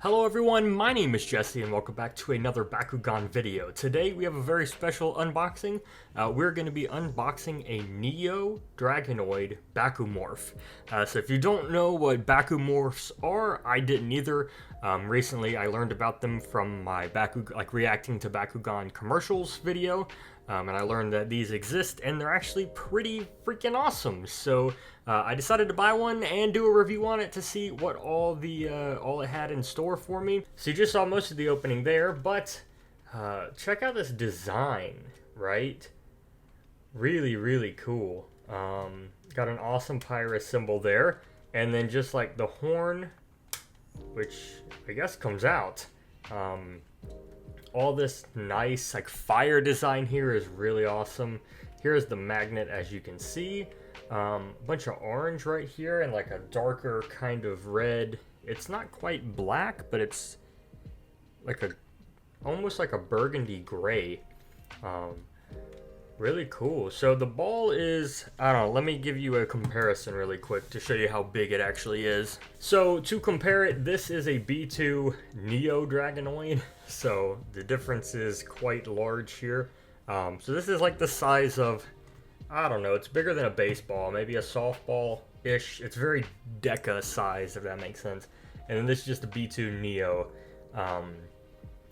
Hello everyone, my name is Jesse and welcome back to another Bakugan video. Today we have a very special unboxing. We're going to be unboxing a Neo Dragonoid Bakumorph. So if you don't know what Bakumorphs are, I didn't either. Recently I learned about them from my reacting to Bakugan commercials video. And I learned that these exist and they're actually pretty freaking awesome. So I decided to buy one and do a review on it to see what all it had in store for me. So you just saw most of the opening there, but check out this design, right? Really, really cool. Got an awesome Pyrus symbol there, and then just like the horn, which I guess comes out. All this nice like fire design here is really awesome. Here's the magnet, as you can see. Bunch of orange right here and like a darker kind of red. It's not quite black, but it's like almost like a burgundy gray. Really cool. So the ball is, I don't know, let me give you a comparison really quick to show you how big it actually is. So to compare it, this is a B2 Neo Dragonoid. So the difference is quite large here. So this is like the size of, I don't know, it's bigger than a baseball, maybe a softball-ish. It's very Deca size, if that makes sense. And then this is just a B2 Neo.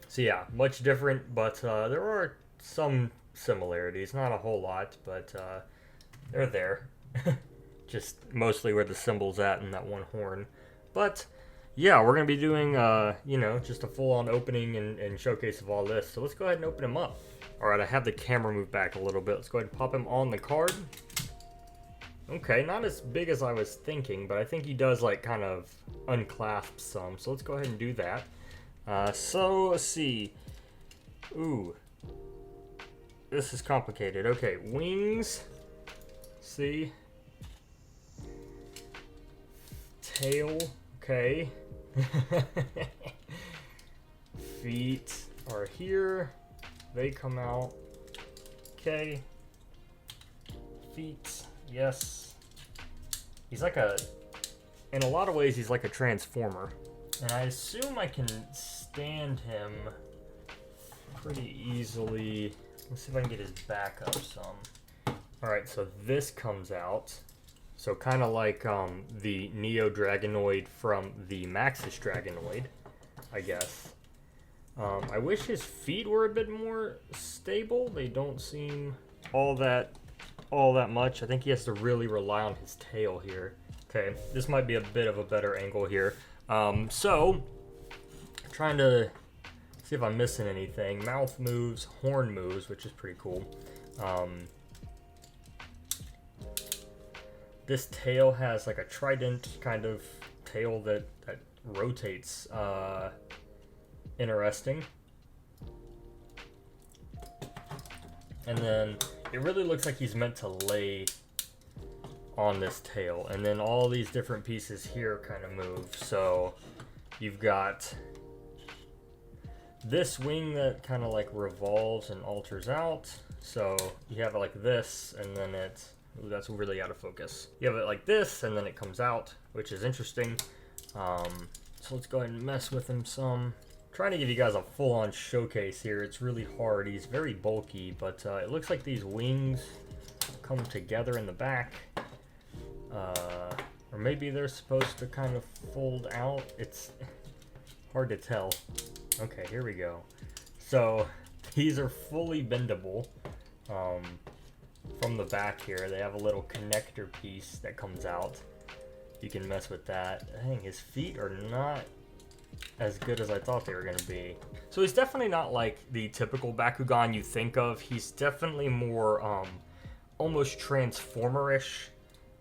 So yeah, much different, but there are some similarities, not a whole lot, but they're there. Just mostly where the symbol's at in that one horn. But yeah, we're gonna be doing you know, just a full-on opening and showcase of all this. So let's go ahead and open him up. Alright, I have the camera moved back a little bit. Let's go ahead and pop him on the card. Okay, not as big as I was thinking, but I think he does like kind of unclasp some. So let's go ahead and do that. So let's see. Ooh. This is complicated. Okay, wings. See? Tail. Okay. Feet are here. They come out. Okay. Feet. Yes. He's like in a lot of ways, he's like a transformer. And I assume I can stand him pretty easily. Let's see if I can get his back up some. Alright, so this comes out. So kind of like the Neo Dragonoid from the Maxis Dragonoid, I guess. I wish his feet were a bit more stable. They don't seem all that much. I think he has to really rely on his tail here. Okay, this might be a bit of a better angle here. So, trying to see if I'm missing anything. Mouth moves, horn moves, which is pretty cool. This tail has like a trident kind of tail that rotates. Interesting. And then it really looks like he's meant to lay on this tail. And then all these different pieces here kind of move. So you've got this wing that kind of like revolves and alters out. So you have it like this, and then ooh, that's really out of focus. You have it like this, and then it comes out, which is interesting. So let's go ahead and mess with him some. Trying to give you guys a full-on showcase here. It's really hard. He's very bulky, but it looks like these wings come together in the back. Or maybe they're supposed to kind of fold out. It's hard to tell. Okay, here we go. So these are fully bendable from the back here. They have a little connector piece that comes out. You can mess with that. Dang, his feet are not as good as I thought they were going to be. So he's definitely not like the typical Bakugan you think of. He's definitely more almost Transformer-ish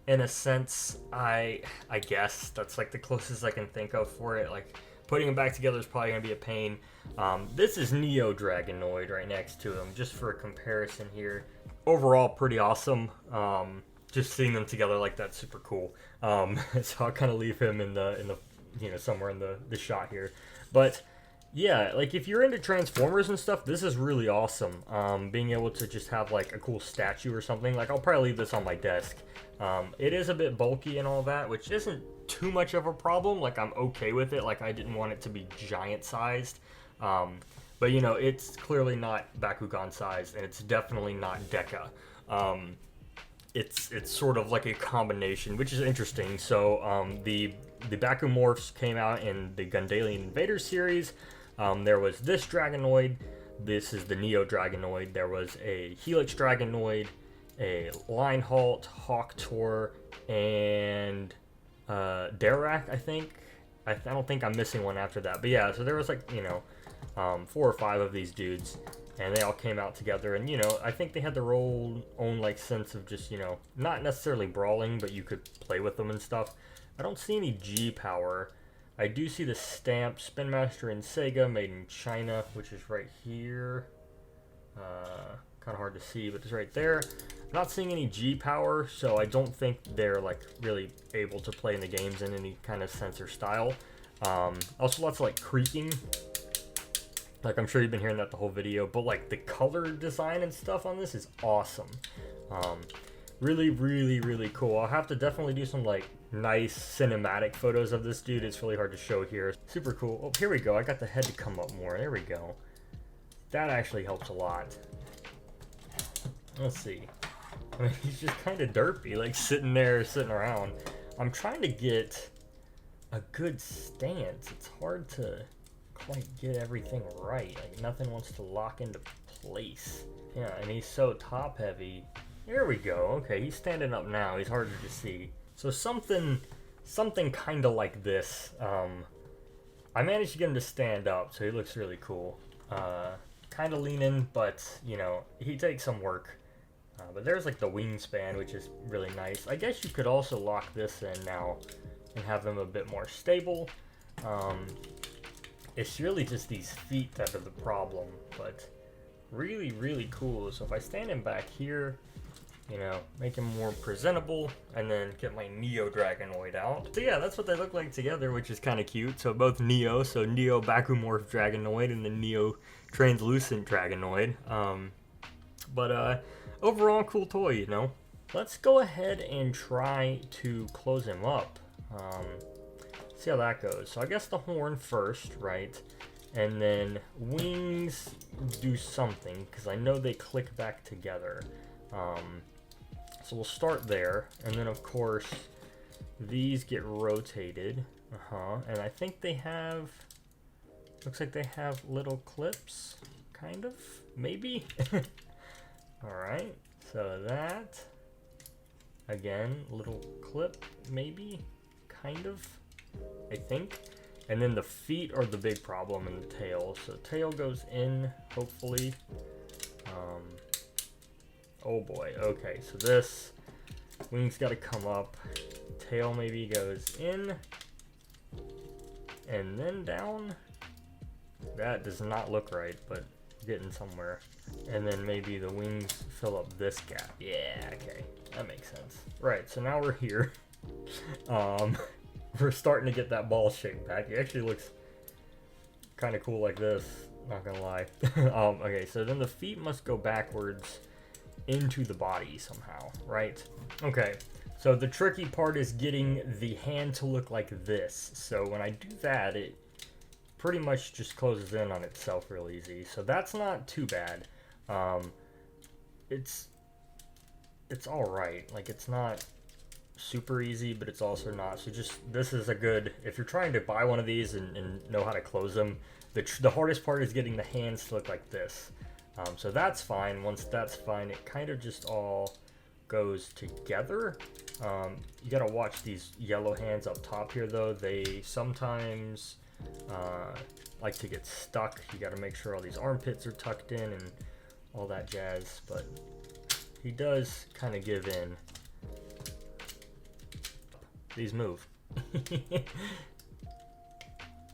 in a sense. I guess that's like the closest I can think of for it. Like putting him back together is probably going to be a pain. This is Neo Dragonoid right next to him, just for a comparison here. Overall, pretty awesome. Just seeing them together like that's super cool. So I'll kind of leave him in the you know, somewhere in the shot here. But Yeah, like if you're into Transformers and stuff, this is really awesome. Being able to just have like a cool statue or something. Like I'll probably leave this on my desk. It is a bit bulky and all that, which isn't too much of a problem. Like I'm okay with it. Like I didn't want it to be giant sized. But you know, it's clearly not Bakugan sized, and it's definitely not Deca. It's sort of like a combination, which is interesting. So the Bakumorphs came out in the Gundalian Invaders series. There was this Dragonoid. This is the Neo Dragonoid. There was a Helix Dragonoid, a Linehalt, Hawktor, and Darak, I think. I don't think I'm missing one after that. But yeah, so there was like, you know, 4 or 5 of these dudes. And they all came out together. And, you know, I think they had their own like sense of just, you know, not necessarily brawling, but you could play with them and stuff. I don't see any G power. I do see the stamp Spinmaster and Sega made in China, which is right here. Kind of hard to see, but it's right there. I'm not seeing any G power, so I don't think they're like really able to play in the games in any kind of sense or style. Also lots of like creaking. Like I'm sure you've been hearing that the whole video, but like the color design and stuff on this is awesome. Really, really, really cool. I'll have to definitely do some like nice cinematic photos of this dude. It's really hard to show here. Super cool. Oh, here we go. I got the head to come up more. There we go. That actually helps a lot. Let's see. I mean, he's just kind of derpy, like sitting there, sitting around. I'm trying to get a good stance. It's hard to quite get everything right. Like nothing wants to lock into place. Yeah, and he's so top heavy. There we go. Okay, he's standing up now. He's harder to see. So something kind of like this. I managed to get him to stand up, so he looks really cool. Kind of leaning, but you know, he takes some work. But there's like the wingspan, which is really nice. I guess you could also lock this in now and have him a bit more stable. It's really just these feet that are the problem, but really, really cool. So if I stand him back here, you know, make him more presentable, and then get my Neo Dragonoid out. So yeah, that's what they look like together, which is kind of cute. So both Neo, so Neo Bakumorph Dragonoid and the Neo Translucent Dragonoid. But overall, cool toy, you know. Let's go ahead and try to close him up. See how that goes. So I guess the horn first, right? And then wings do something, because I know they click back together. So we'll start there, and then of course these get rotated. And I think they have, looks like they have little clips, kind of, maybe. All right, so that, again, little clip, maybe, kind of, I think. And then the feet are the big problem in the tail. So tail goes in, hopefully. Oh boy, okay, so this, wings gotta come up, tail maybe goes in, and then down. That does not look right, but getting somewhere. And then maybe the wings fill up this gap. Yeah, okay, that makes sense. Right, so now we're here. We're starting to get that ball shape back. It actually looks kind of cool like this, not gonna lie. Okay, so then the feet must go backwards into the body somehow, right? Okay, so the tricky part is getting the hand to look like this. So when I do that, it pretty much just closes in on itself real easy. So that's not too bad. It's all right. Like, it's not super easy, but it's also not. So just, this is a good, if you're trying to buy one of these and know how to close them, the hardest part is getting the hands to look like this. So that's fine. Once that's fine, it kind of just all goes together. You gotta watch these yellow hands up top here though. They sometimes like to get stuck. You gotta make sure all these armpits are tucked in and all that jazz, but he does kind of give in. These move.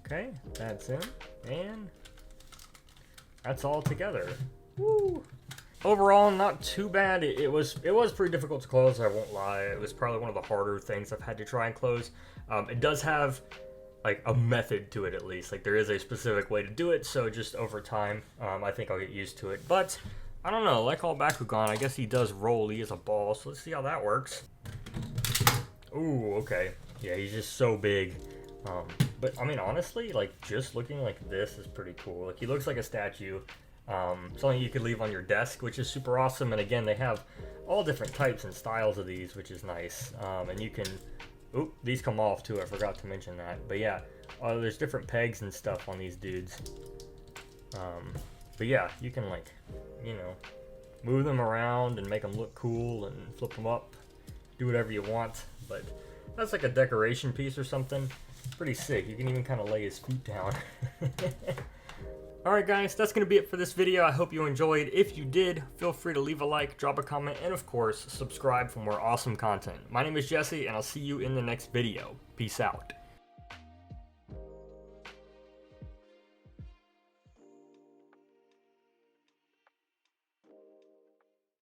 Okay, that's in, and that's all together. Woo! Overall, not too bad. It was pretty difficult to close, I won't lie. It was probably one of the harder things I've had to try and close. It does have like a method to it at least. Like there is a specific way to do it, so just over time, I think I'll get used to it. But I don't know, like all Bakugan, I guess he does roll. He is a ball, so let's see how that works. Ooh, okay. Yeah, he's just so big. But I mean, honestly, like just looking like this is pretty cool. Like he looks like a statue. Something you could leave on your desk, which is super awesome. And again, they have all different types and styles of these, which is nice. And you can, oop, these come off too. I forgot to mention that. But yeah, there's different pegs and stuff on these dudes. But yeah, you can like, you know, move them around and make them look cool and flip them up, do whatever you want. But that's like a decoration piece or something. Pretty sick. You can even kind of lay his feet down. Alright guys, that's going to be it for this video. I hope you enjoyed. If you did, feel free to leave a like, drop a comment, and of course, subscribe for more awesome content. My name is Jesse, and I'll see you in the next video. Peace out.